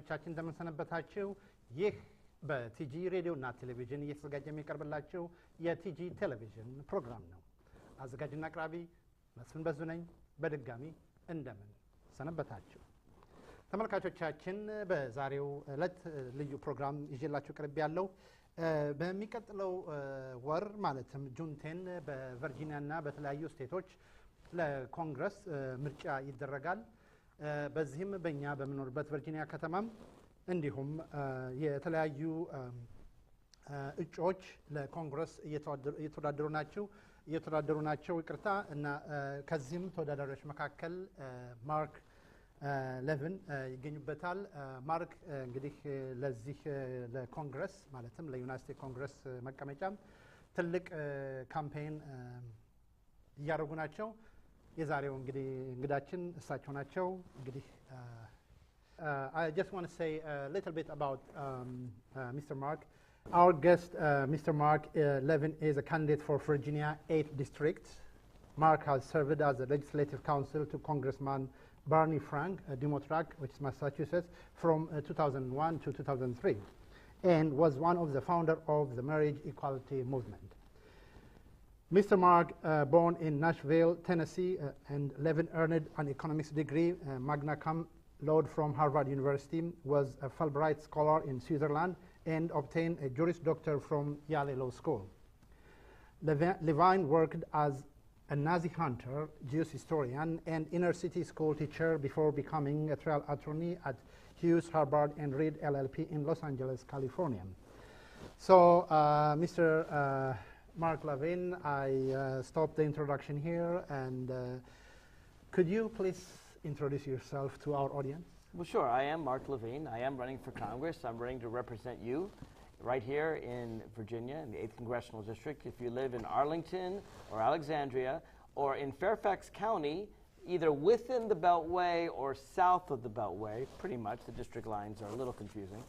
ተመልካቾቻችን እንደምንሰነበታችሁ ይህ በቲጂ ሬዲዮ እና ቴሌቪዥን እየተዘጋጀ የሚቀርብላችሁ የቲጂ ቴሌቪዥን ፕሮግራም ነው። አዘጋጅና አቅራቢ መስፍን በዙ ነኝ። በድጋሚ እንደምን ሰነበታችሁ ተመልካቾቻችን። በዛሬው ዕለት ልዩ ፕሮግራም ይዤላችሁ ቀርብ ያለው በሚቀጥለው ወር ማለትም ጁን 10 በቨርጂኒያ እና በተለያዩ ስቴቶች ለኮንግረስ ምርጫ ይደረጋል። በዚህም በእኛ በመኖርበት ቨርጂኒያ ከተማም እንዲሁም የተለያዩ እጩዎች ለኮንግረስ እየተወዳደሩ ናቸው ይቅርታ እና ከዚህም ተወዳዳሪዎች መካከል ማርክ ሌቪን ይገኙበታል። ማርክ እንግዲህ ለዚህ ለኮንግረስ ማለትም ለዩናይትድ ስቴትስ ኮንግረስ መቀመጫም ትልቅ ካምፔን እያደረጉ ናቸው። የዛሬው እንግዲህ እንግዳችን እሳቸው ናቸው። እንግዲህ I just want to say a little bit about Mr. Mark. Our guest, Mr. Mark Levine, is a candidate for Virginia 8th District. Mark has served as a legislative counsel to Congressman Barney Frank, Democrat, which is Massachusetts, from 2001 to 2003, and was one of the founders of the marriage equality movement. Mr. Mark, born in Nashville, Tennessee, and Levin earned an economics degree, magna cum laude from Harvard University, was a Fulbright scholar in Switzerland, and obtained a Juris Doctor from Yale Law School. Levine worked as a Nazi hunter, Jewish historian, and inner city school teacher before becoming a trial attorney at Hughes, Harvard, and Reed LLP in Los Angeles, California. So, Mr. Mark Levine, I stopped the introduction here, and could you please introduce yourself to our audience? Well, sure. I am Mark Levine. I am running for Congress. I'm running to represent you right here in Virginia, in the 8th Congressional District. If you live in Arlington or Alexandria or in Fairfax County, either within the Beltway or south of the Beltway, pretty much, the district lines are a little confusing,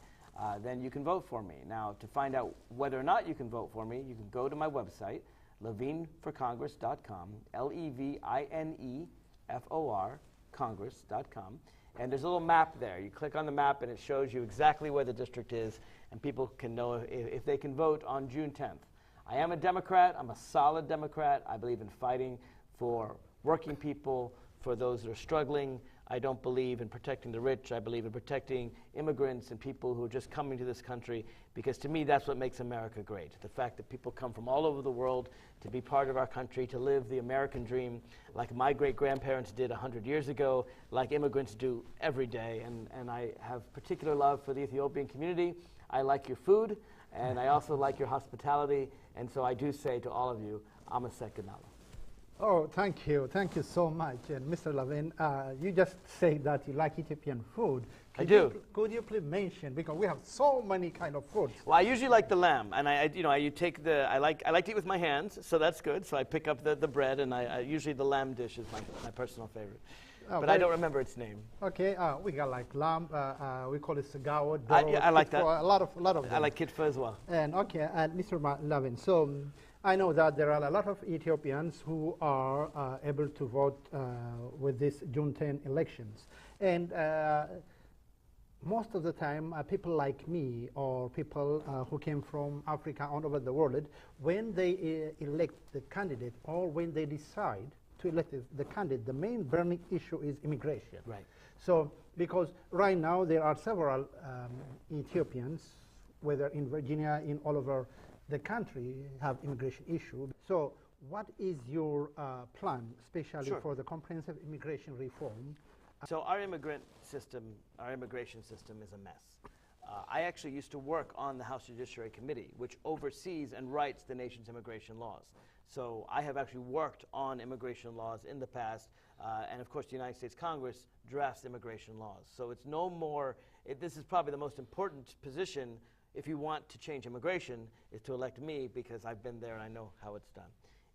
then you can vote for me. Now, to find out whether or not you can vote for me, you can go to my website, levineforcongress.com, LevineFor Congress.com, and there's a little map there. You click on the map and it shows you exactly where the district is, and people can know if they can vote on June 10th. I am a Democrat. I'm a solid Democrat. I believe in fighting for working people, for those that are struggling. I don't believe in protecting the rich. I believe in protecting immigrants and people who are just coming to this country, because to me that's what makes America great. The fact that people come from all over the world to be part of our country, to live the American dream like my great-grandparents did 100 years ago, like immigrants do every day. And I have particular love for the Ethiopian community. I like your food, and I also like your hospitality. And so I do say to all of you, I'm a Sekanala. Oh, thank you. Thank you so much. And Mr. Levine, you just say that you like Ethiopian food. I do. Could you please mention, because we have so many kind of foods. Well, I usually like the lamb, and I like to eat with my hands, so that's good. So I pick up the bread, and I usually the lamb dish is my personal favorite. But I don't remember its name. Okay, we got like lamb, we call it sagao. I like that. A lot of them. I like kitfa as well. And okay, and Mr. Levine, so I know that there are a lot of Ethiopians who are able to vote with this June 10 elections. And most of the time, people like me or people who came from Africa all over the world, when they elect the candidate or when they decide to elect the candidate, the main burning issue is immigration. Right. So, because right now there are several Ethiopians, whether in Virginia, in all over the country, have immigration issue. So what is your plan, especially Sure. for the comprehensive immigration reform? So our immigration system is a mess. I actually used to work on the House Judiciary Committee, which oversees and writes the nation's immigration laws. So I have actually worked on immigration laws in the past, and of course the United States Congress drafts immigration laws. So it's no more, this is probably the most important position if you want to change immigration, is to elect me, because I've been there and I know how it's done.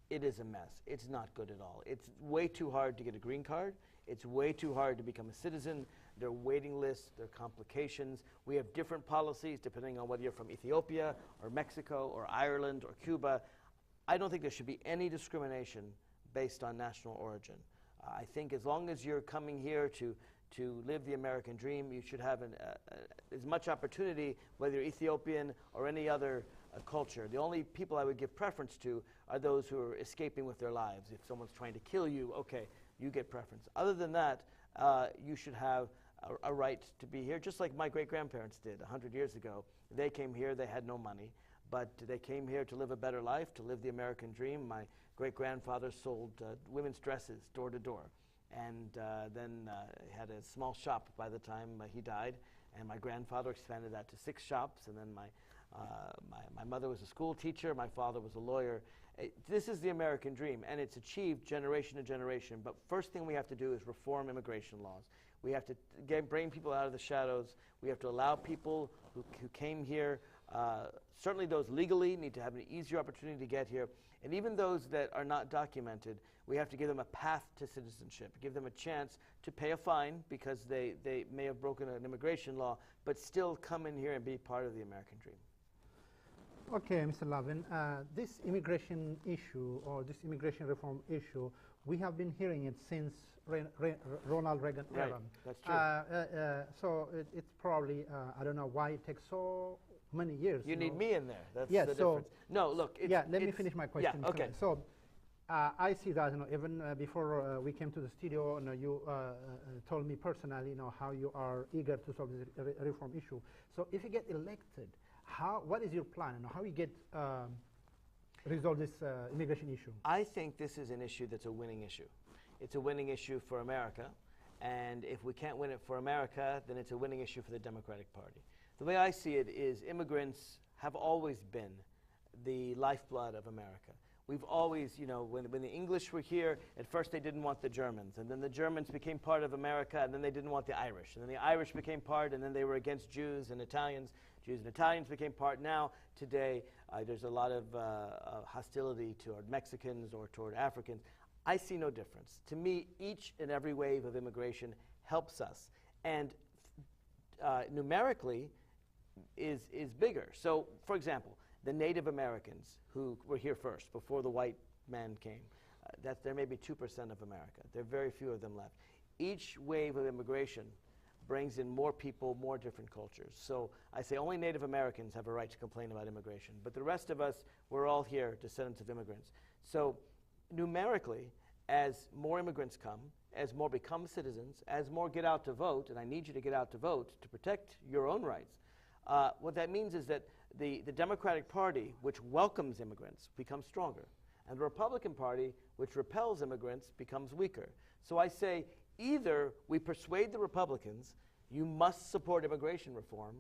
It is a mess. It's not good at all. It's way too hard to get a green card. It's way too hard to become a citizen. There are waiting lists. There are complications. We have different policies depending on whether you're from Ethiopia or Mexico or Ireland or Cuba. I don't think there should be any discrimination based on national origin. I think as long as you're coming here to to live the American dream. You should have as much opportunity, whether you're Ethiopian or any other culture. The only people I would give preference to are those who are escaping with their lives. If someone's trying to kill you, okay, you get preference. Other than that, you should have a right to be here, just like my great-grandparents did 100 years ago. They came here, they had no money, but they came here to live a better life, to live the American dream. My great-grandfather sold women's dresses door to door, and then had a small shop by the time he died, and my grandfather expanded that to 6 shops, and then my mother was a school teacher, my father was a lawyer. This is the American dream, and it's achieved generation to generation, but first thing we have to do is reform immigration laws. We have to bring people out of the shadows. We have to allow people who came here, certainly those legally need to have an easier opportunity to get here, and even those that are not documented, we have to give them a path to citizenship, give them a chance to pay a fine because they may have broken an immigration law, but still come in here and be part of the American dream. Okay, Mr. Levine, this immigration issue or this immigration reform issue, we have been hearing it since Ronald Reagan era. That's true. So it's probably, I don't know why it takes so many years. You need me in there. That's yeah, the difference. No, look. Let me finish my question. Yeah, okay. So I see that, even before we came to the studio, you told me personally, how you are eager to solve this reform issue. So if you get elected, what is your plan? How you get resolve this immigration issue? I think this is an issue that's a winning issue. It's a winning issue for America, and if we can't win it for America, then it's a winning issue for the Democratic Party. The way I see it is immigrants have always been the lifeblood of America. We've always, when the English were here, at first they didn't want the Germans, and then the Germans became part of America, and then they didn't want the Irish, and then the Irish became part, and then they were against Jews and Italians. Jews and Italians became part. Now, today, there's a lot of hostility toward Mexicans or toward Africans. I see no difference. To me, each and every wave of immigration helps us, and numerically is bigger. So, for example, the Native Americans who were here first, before the white man came, there may be 2% of America. There are very few of them left. Each wave of immigration brings in more people, more different cultures. So I say only Native Americans have a right to complain about immigration, but the rest of us, we're all here, descendants of immigrants. So numerically, as more immigrants come, as more become citizens, as more get out to vote, and I need you to get out to vote to protect your own rights, what that means is that the Democratic Party, which welcomes immigrants, becomes stronger, and the Republican Party, which repels immigrants, becomes weaker. So I say either we persuade the Republicans, you must support immigration reform,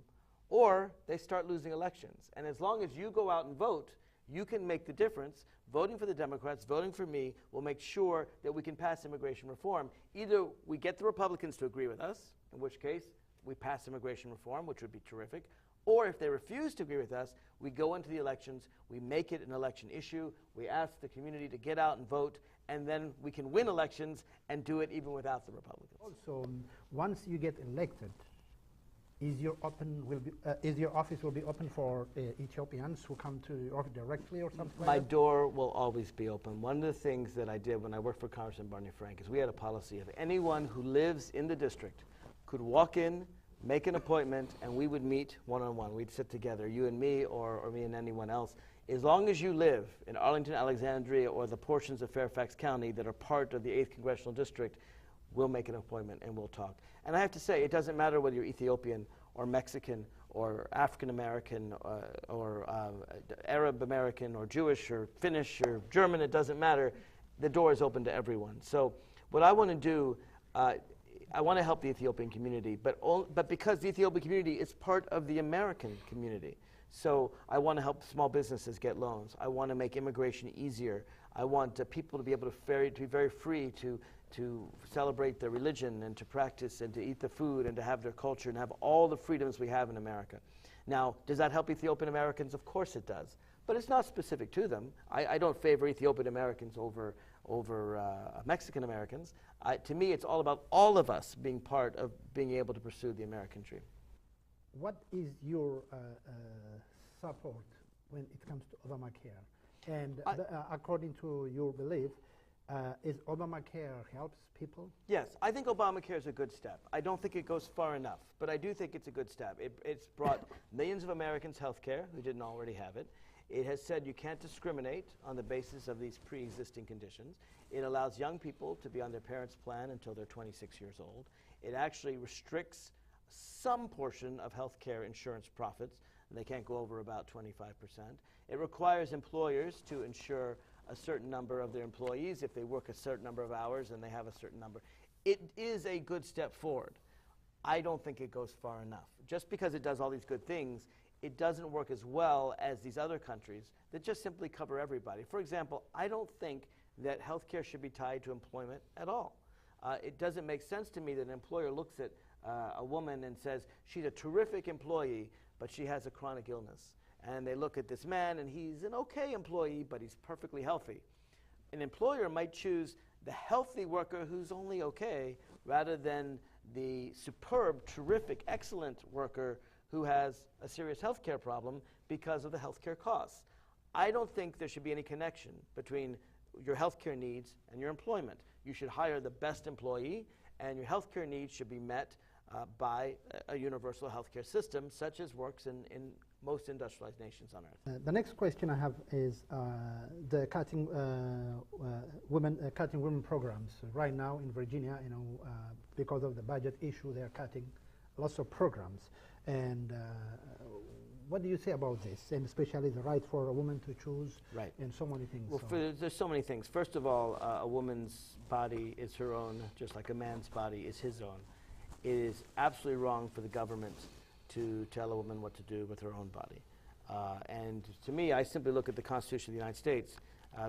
or they start losing elections. And as long as you go out and vote, you can make the difference. Voting for the Democrats, voting for me, will make sure that we can pass immigration reform. Either we get the Republicans to agree with us, in which case we pass immigration reform, which would be terrific, or if they refuse to agree with us, we go into the elections, we make it an election issue, we ask the community to get out and vote, and then we can win elections and do it even without the Republicans. Also, once you get elected, is your office will be open for Ethiopians who come to your office directly or something? My door will always be open. One of the things that I did when I worked for Congressman Barney Frank is we had a policy of anyone who lives in the district could walk in, make an appointment, and we would meet one-on-one. We'd sit together, you and me, or me and anyone else. As long as you live in Arlington, Alexandria, or the portions of Fairfax County that are part of the 8th Congressional District, we'll make an appointment and we'll talk. And I have to say, it doesn't matter whether you're Ethiopian or Mexican or African American or Arab American or Jewish or Finnish or German, it doesn't matter. The door is open to everyone. So what I want to do, I want to help the Ethiopian community, but because the Ethiopian community is part of the American community. So I want to help small businesses get loans. I want to make immigration easier. I want people to be able to be very free to celebrate their religion and to practice and to eat the food and to have their culture and have all the freedoms we have in America. Now, does that help Ethiopian Americans? Of course it does. But it's not specific to them. I don't favor Ethiopian Americans over Mexican Americans. To me, it's all about all of us being part of being able to pursue the American dream. What is your support when it comes to Obamacare? And according to your belief, Is Obamacare helps people? Yes, I think Obamacare is a good step. I don't think it goes far enough, but I do think it's a good step. It's brought millions of Americans health care who didn't already have it. It has said you can't discriminate on the basis of these pre-existing conditions. It allows young people to be on their parents' plan until they're 26 years old. It actually restricts some portion of health care insurance profits. They can't go over about 25%. It requires employers to insure a certain number of their employees if they work a certain number of hours and they have a certain number. It is a good step forward. I don't think it goes far enough. Just because it does all these good things, it doesn't work as well as these other countries that just simply cover everybody. For example, I don't think that healthcare should be tied to employment at all. It doesn't make sense to me that an employer looks at a woman and says, she's a terrific employee, but she has a chronic illness. And they look at this man, and he's an okay employee, but he's perfectly healthy. An employer might choose the healthy worker who's only okay, rather than the superb, terrific, excellent worker who has a serious health care problem because of the health care costs. I don't think there should be any connection between your health care needs and your employment. You should hire the best employee, and your health care needs should be met by a universal health care system, such as works in most industrialized nations on earth. The next question I have is the cutting women programs. Right now in Virginia, because of the budget issue, they are cutting lots of programs. And what do you say about this? And especially the right for a woman to choose, right, and so many things. Well, there's so many things. First of all, a woman's body is her own, just like a man's body is his own. It is absolutely wrong for the government to tell a woman what to do with her own body. And to me, I simply look at the Constitution of the United States.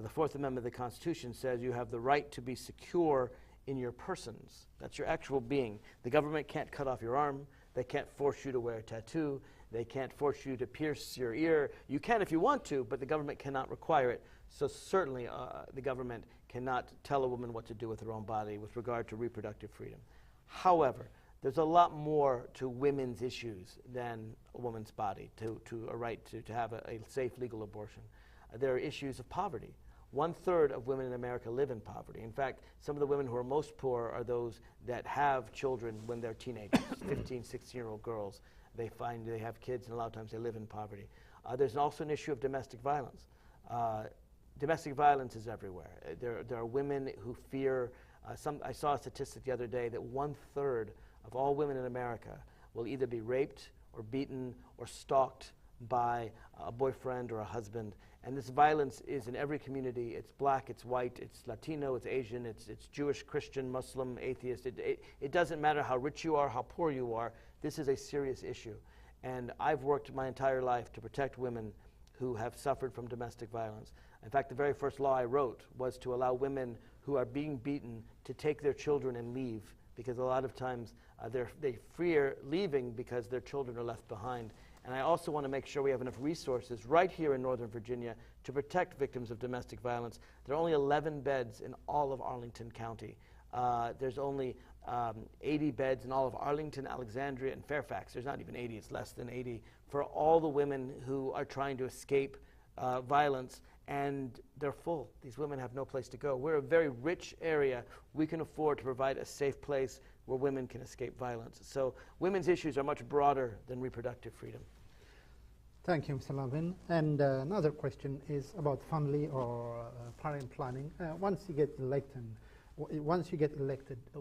The Fourth Amendment of the Constitution says you have the right to be secure in your persons. That's your actual being. The government can't cut off your arm. They can't force you to wear a tattoo. They can't force you to pierce your ear. You can if you want to, but the government cannot require it. So certainly the government cannot tell a woman what to do with her own body with regard to reproductive freedom. However, there's a lot more to women's issues than a woman's body, to a right to have a safe legal abortion. There are issues of poverty. 1/3 of women in America live in poverty. In fact, some of the women who are most poor are those that have children when they're teenagers, 15, 16-year-old girls. They find they have kids, and a lot of times they live in poverty. There's also an issue of domestic violence. Domestic violence is everywhere. There are women who fear, I saw a statistic the other day that 1/3 of all women in America will either be raped or beaten or stalked by a boyfriend or a husband. And this violence is in every community. It's black, it's white, it's Latino, it's Asian, it's Jewish, Christian, Muslim, atheist. It doesn't matter how rich you are, how poor you are. This is a serious issue. And I've worked my entire life to protect women who have suffered from domestic violence. In fact, the very first law I wrote was to allow women who are being beaten to take their children and leave, because a lot of times they fear leaving because their children are left behind. And I also want to make sure we have enough resources right here in Northern Virginia to protect victims of domestic violence. There are only 11 beds in all of Arlington County. There's only 80 beds in all of Arlington, Alexandria, and Fairfax. There's not even 80, it's less than 80, for all the women who are trying to escape violence, and they're full. These women have no place to go. We're a very rich area. We can afford to provide a safe place where women can escape violence. So women's issues are much broader than reproductive freedom. Thank you, Mr. Levine. And another question is about family or parent planning. Once you get elected,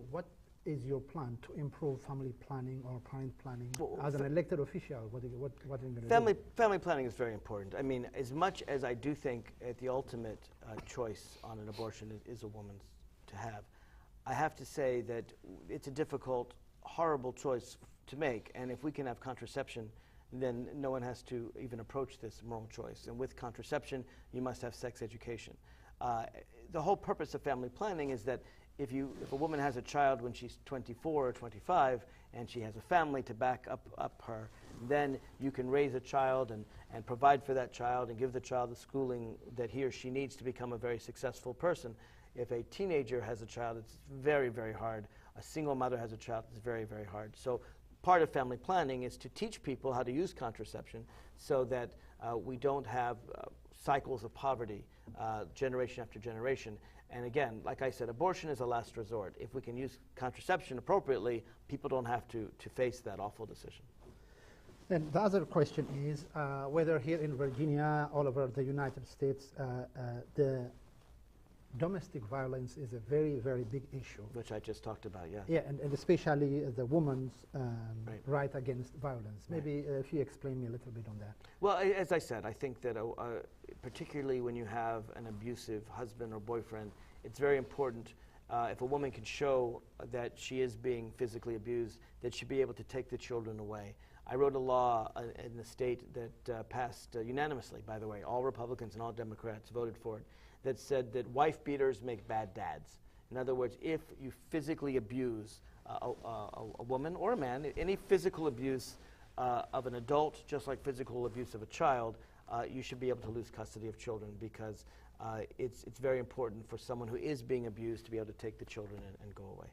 what is your plan to improve family planning or parent planning? As an elected official, what are you going to do? Family planning is very important. I mean, as much as I do think the ultimate choice on an abortion is a woman's to have, I have to say that it's a difficult, horrible choice to make. And if we can have contraception, then no one has to even approach this moral choice. And with contraception, you must have sex education. The whole purpose of family planning is that if a woman has a child when she's 24 or 25 and she has a family to back up her, then you can raise a child and provide for that child and give the child the schooling that he or she needs to become a very successful person. If a teenager has a child, it's very, very hard. A single mother has a child, it's very, very hard. So part of family planning is to teach people how to use contraception so that we don't have cycles of poverty generation after generation. And again, like I said, abortion is a last resort. If we can use contraception appropriately, people don't have to face that awful decision. And the other question is whether here in Virginia, all over the United States, the domestic violence is a very, very big issue. Which I just talked about, yeah. Yeah, and especially the woman's Right. right against violence. Maybe if you explain me a little bit on that. Well, as I said, I think that particularly when you have an abusive husband or boyfriend, it's very important if a woman can show that she is being physically abused, that she be able to take the children away. I wrote a law in the state that passed unanimously, by the way. All Republicans and all Democrats voted for it, that said that wife beaters make bad dads. In other words, if you physically abuse a woman or a man, any physical abuse of an adult, just like physical abuse of a child, you should be able to lose custody of children, because it's very important for someone who is being abused to be able to take the children and go away.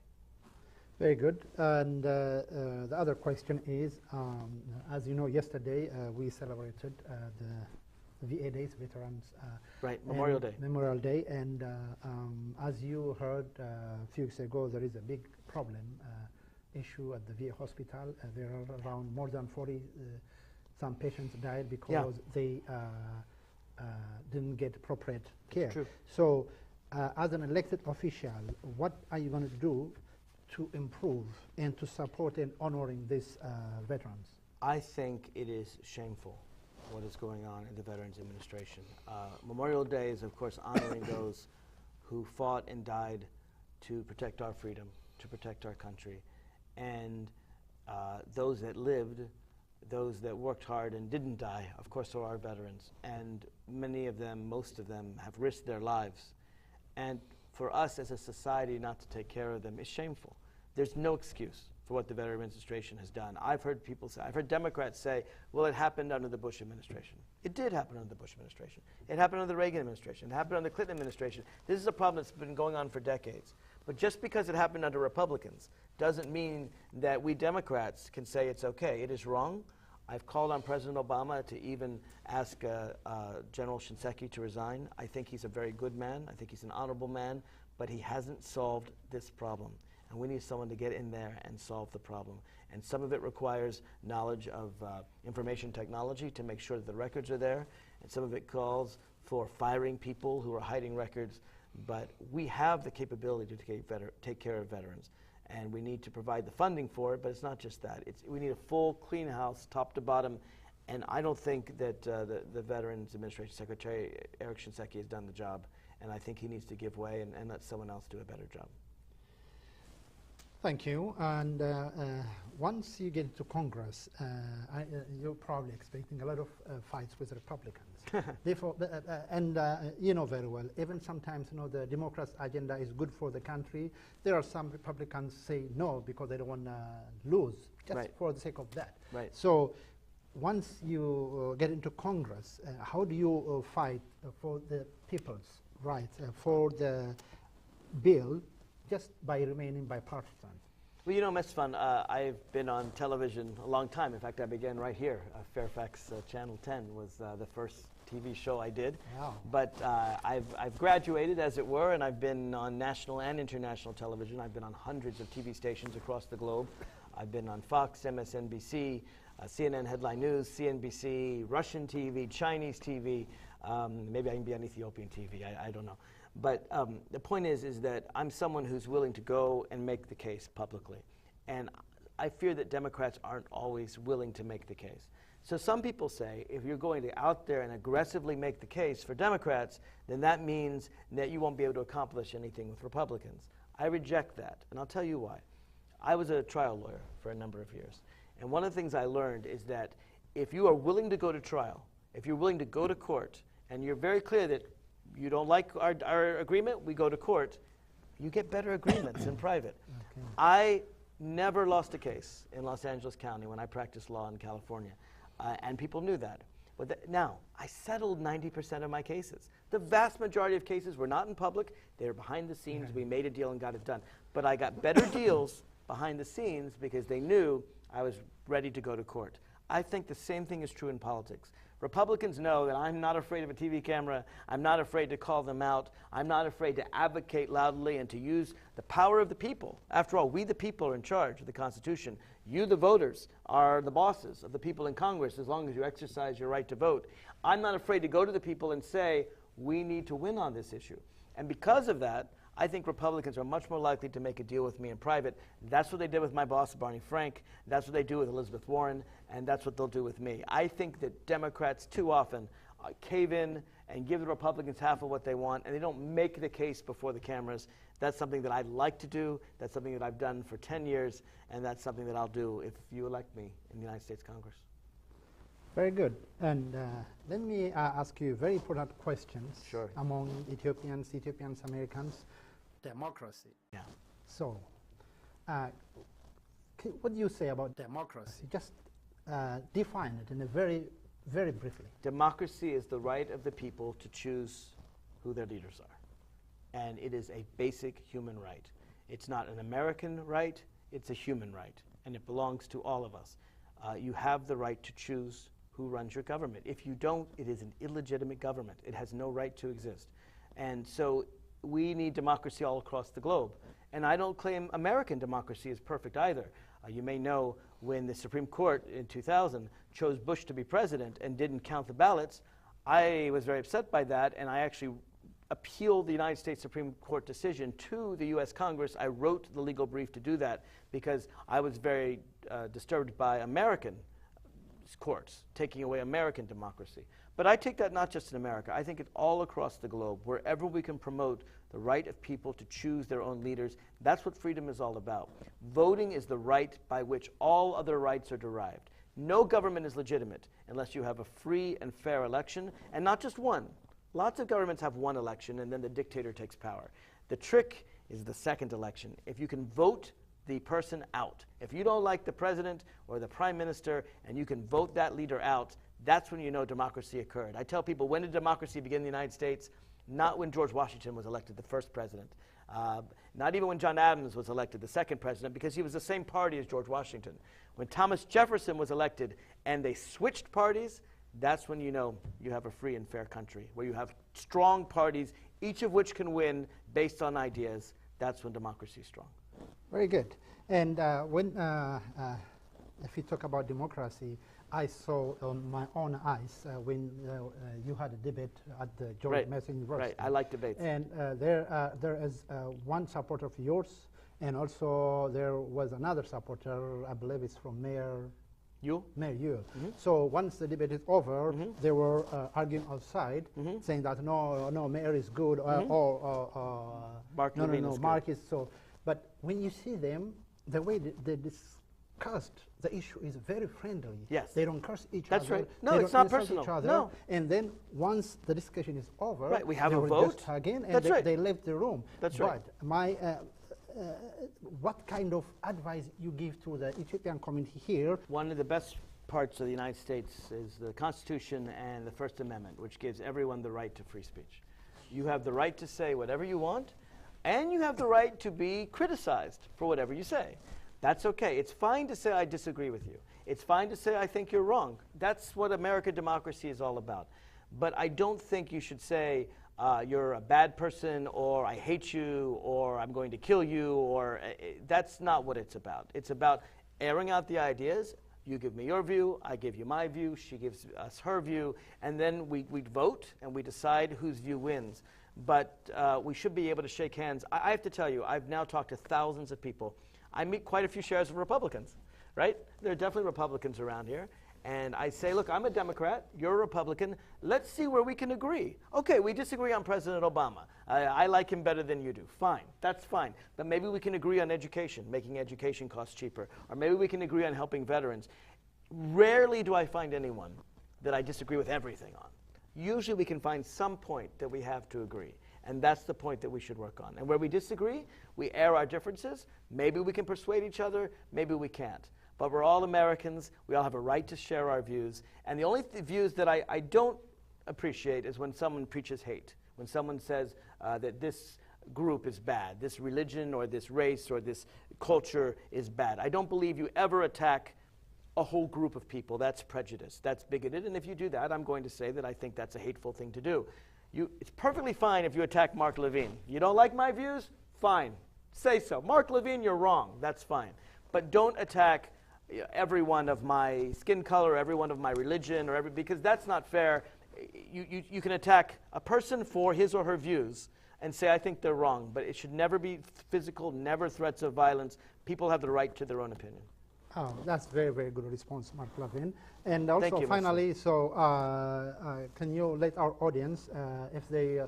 Very good. And the other question is, as you know, yesterday we celebrated the VA Days, Veterans Right, Memorial Day. Memorial Day, and as you heard a few weeks ago, there is a big problem issue at the VA hospital. There are around more than 40 some patients died because they didn't get appropriate care. True. So, as an elected official, what are you going to do to improve and to support and honoring these veterans? I think it is shameful what is going on in the Veterans Administration. Memorial Day is, of course, honoring those who fought and died to protect our freedom, to protect our country. And those that lived, those that worked hard and didn't die, of course, are our veterans. And many of them, most of them, have risked their lives. And for us as a society not to take care of them is shameful. There's no excuse for what the Veterans Administration has done. I've heard people say, I've heard Democrats say, well, it happened under the Bush administration. It did happen under the Bush administration. It happened under the Reagan administration. It happened under the Clinton administration. This is a problem that's been going on for decades. But just because it happened under Republicans doesn't mean that we Democrats can say it's okay. It is wrong. I've called on President Obama to even ask General Shinseki to resign. I think he's a very good man. I think he's an honorable man, but he hasn't solved this problem. And we need someone to get in there and solve the problem. And some of it requires knowledge of information technology to make sure that the records are there. And some of it calls for firing people who are hiding records. But we have the capability to take care of veterans. And we need to provide the funding for it, but it's not just that. We need a full, clean house, top to bottom. And I don't think that the Veterans Administration Secretary, Eric Shinseki, has done the job. And I think he needs to give way and let someone else do a better job. Thank you. And once you get to Congress, you're probably expecting a lot of fights with Republicans. Therefore, and you know very well, even sometimes, you know, the Democrats' agenda is good for the country. There are some Republicans say no because they don't want to lose, just for the sake of that. Right. So once you get into Congress, how do you fight for the people's rights, for the bill, just by remaining bipartisan? Well, you know, Mesfin, I've been on television a long time. In fact, I began right here. Fairfax Channel 10 was the first TV show I did. Wow. But I've graduated, as it were, and I've been on national and international television. I've been on hundreds of TV stations across the globe. I've been on Fox, MSNBC, CNN Headline News, CNBC, Russian TV, Chinese TV. Maybe I can be on Ethiopian TV. I don't know. But the point is that I'm someone who's willing to go and make the case publicly. And I fear that Democrats aren't always willing to make the case. So some people say if you're going to out there and aggressively make the case for Democrats, then that means that you won't be able to accomplish anything with Republicans. I reject that, and I'll tell you why. I was a trial lawyer for a number of years. And one of the things I learned is that if you are willing to go to trial, if you're willing to go to court, and you're very clear that you don't like our agreement, we go to court, you get better agreements in private. Okay. I never lost a case in Los Angeles County when I practiced law in California, and people knew that. But now, I settled 90% of my cases. The vast majority of cases were not in public, they were behind the scenes, we made a deal and got it done. But I got better deals behind the scenes because they knew I was ready to go to court. I think the same thing is true in politics. Republicans know that I'm not afraid of a TV camera. I'm not afraid to call them out. I'm not afraid to advocate loudly and to use the power of the people. After all, we the people are in charge of the Constitution. You, the voters, are the bosses of the people in Congress as long as you exercise your right to vote. I'm not afraid to go to the people and say, we need to win on this issue. And because of that, I think Republicans are much more likely to make a deal with me in private. That's what they did with my boss, Barney Frank. That's what they do with Elizabeth Warren. And that's what they'll do with me. I think that Democrats too often cave in and give the Republicans half of what they want, and they don't make the case before the cameras. That's something that I'd like to do. That's something that I've done for 10 years. And that's something that I'll do if you elect me in the United States Congress. Very good. And let me ask you very important questions. Sure. Among Ethiopians, Americans. Democracy. Yeah. So, what do you say about democracy? Just define it in a very briefly. Democracy is the right of the people to choose who their leaders are. And it is a basic human right. It's not an American right, it's a human right. And it belongs to all of us. You have the right to choose who runs your government. If you don't, it is an illegitimate government. It has no right to exist. And so we need democracy all across the globe. And I don't claim American democracy is perfect either. You may know when the Supreme Court in 2000 chose Bush to be president and didn't count the ballots, I was very upset by that, and I actually appealed the United States Supreme Court decision to the U.S. Congress. I wrote the legal brief to do that because I was very disturbed by American courts taking away American democracy. But I take that not just in America. I think it's all across the globe. Wherever we can promote the right of people to choose their own leaders, that's what freedom is all about. Voting is the right by which all other rights are derived. No government is legitimate unless you have a free and fair election, and not just one. Lots of governments have one election, and then the dictator takes power. The trick is the second election. If you can vote the person out, if you don't like the president or the prime minister and you can vote that leader out, that's when you know democracy occurred. I tell people, when did democracy begin in the United States? Not when George Washington was elected the first president. Not even when John Adams was elected the second president, because he was the same party as George Washington. When Thomas Jefferson was elected and they switched parties, that's when you know you have a free and fair country, where you have strong parties, each of which can win based on ideas. That's when democracy is strong. Very good. And if you talk about democracy, I saw on my own eyes when you had a debate at the George Mason University. Right, I like debates. And there is one supporter of yours, and also there was another supporter, I believe it's from Mayor Yule. Mm-hmm. So once the debate is over, they were arguing outside, saying that no, Mayor is good, or Mark is so. But when you see them, the way they discussed the issue is very friendly. Yes. They don't curse each other. That's right. No, it's not personal. Each other. No. And then once the discussion is over, we have they a were vote. just hugging, and That's right. they left the room. That's but right. My, what kind of advice you give to the Ethiopian community here? One of the best parts of the United States is the Constitution and the First Amendment, which gives everyone the right to free speech. You have the right to say whatever you want, and you have the right to be criticized for whatever you say. That's okay. It's fine to say I disagree with you. It's fine to say I think you're wrong. That's what American democracy is all about. But I don't think you should say you're a bad person, or I hate you, or I'm going to kill you, or that's not what it's about. It's about airing out the ideas. You give me your view, I give you my view, she gives us her view, and then we vote and we decide whose view wins. But we should be able to shake hands. I have to tell you, I've now talked to thousands of people. I meet quite a few shares of Republicans, right? There are definitely Republicans around here. And I say, look, I'm a Democrat, you're a Republican, let's see where we can agree. Okay, we disagree on President Obama. I like him better than you do. Fine, that's fine. But maybe we can agree on education, making education costs cheaper. Or maybe we can agree on helping veterans. Rarely do I find anyone that I disagree with everything on. Usually we can find some point that we have to agree. And that's the point that we should work on. And where we disagree, we air our differences. Maybe we can persuade each other, maybe we can't. But we're all Americans. We all have a right to share our views. And the only views that I don't appreciate is when someone preaches hate, when someone says that this group is bad, this religion or this race or this culture is bad. I don't believe you ever attack a whole group of people. That's prejudice. That's bigoted. And if you do that, I'm going to say that I think that's a hateful thing to do. It's perfectly fine if you attack Mark Levine. You don't like my views? Fine. Say so. Mark Levine, you're wrong. That's fine. But don't attack everyone of my skin color, everyone of my religion, because that's not fair. You can attack a person for his or her views and say, I think they're wrong. But it should never be physical, never threats of violence. People have the right to their own opinion. Oh, that's very, very good response, Mark Levine. And also, Thank you, finally, so can you let our audience, if they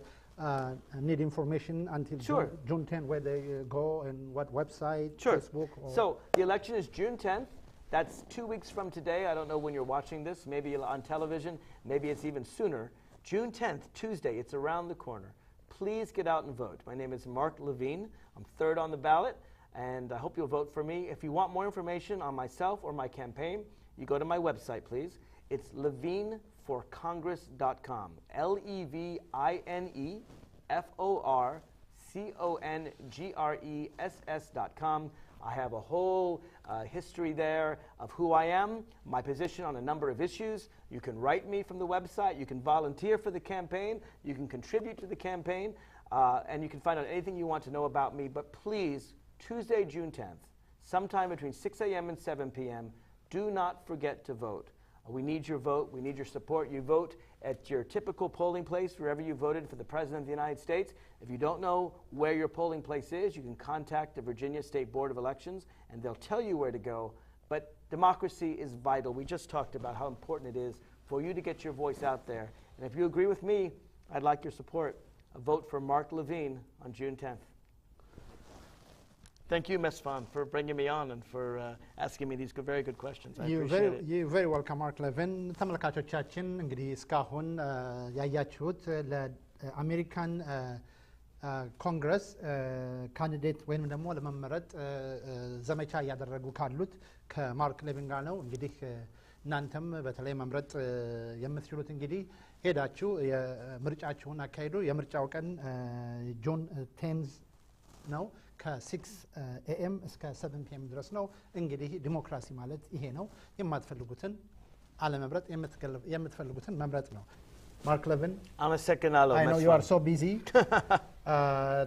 need information until Sure. June 10, where they go and what website, Sure. Facebook? Or So the election is June 10th. That's 2 weeks from today. I don't know when you're watching this. Maybe on television. Maybe it's even sooner. June 10th, Tuesday. It's around the corner. Please get out and vote. My name is Mark Levine. I'm third on the ballot. And I hope you'll vote for me. If you want more information on myself or my campaign, you go to my website, please. It's levineforcongress.com. Levineforcongress.com. I have a whole history there of who I am, my position on a number of issues. You can write me from the website. You can volunteer for the campaign. You can contribute to the campaign. And you can find out anything you want to know about me. But please, Tuesday, June 10th, sometime between 6 a.m. and 7 p.m., do not forget to vote. We need your vote. We need your support. You vote at your typical polling place, wherever you voted for the President of the United States. If you don't know where your polling place is, you can contact the Virginia State Board of Elections, and they'll tell you where to go. But democracy is vital. We just talked about how important it is for you to get your voice out there. And if you agree with me, I'd like your support. A vote for Mark Levine on June 10th. Thank you, Mesfin, for bringing me on and for asking me these very good questions. I appreciate it. You're very welcome, Mark Levine. ተመልካቾቻችን እንግዲህ እስካሁን ያያችሁት ለአሜሪካን ኮንግረስ ካንዲዴት ወይም ደግሞ ለመመረጥ ዘመቻ እያደረጉ ካሉት ከማርክ ሌቪን ጋር ነው። እንግዲህ እናንተም በተለይ መምረጥ የምትችሉት እንግዲህ ሄዳችሁ የምርጫችሁን አካሂዱ። የምርጫው ቀን ጁን 10 ነው። ከ6 AM እስከ 7 PM ድረስ ነው። እንግዲህ ዲሞክራሲ ማለት ይሄ ነው። የማትፈልጉትን አለመምረጥ የምትፈልጉትን መምረጥ ነው። Mark Levine, I'm a second alo. I know you are so busy.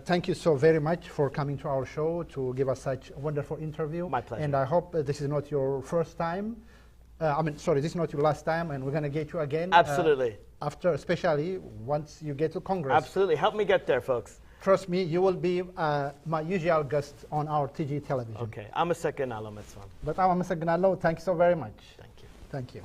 Thank you so very much for coming to our show to give us such a wonderful interview. My pleasure. And I hope this is not your first time. This is not your last time, and we're going to get you again. Absolutely. After, especially once you get to Congress. Absolutely. Help me get there, folks. Trust me, you will be my usual guest on our TG television. Okay. I'm a second alo, Mesfin. But I'm a second alo. Thank you so very much. Thank you. Thank you.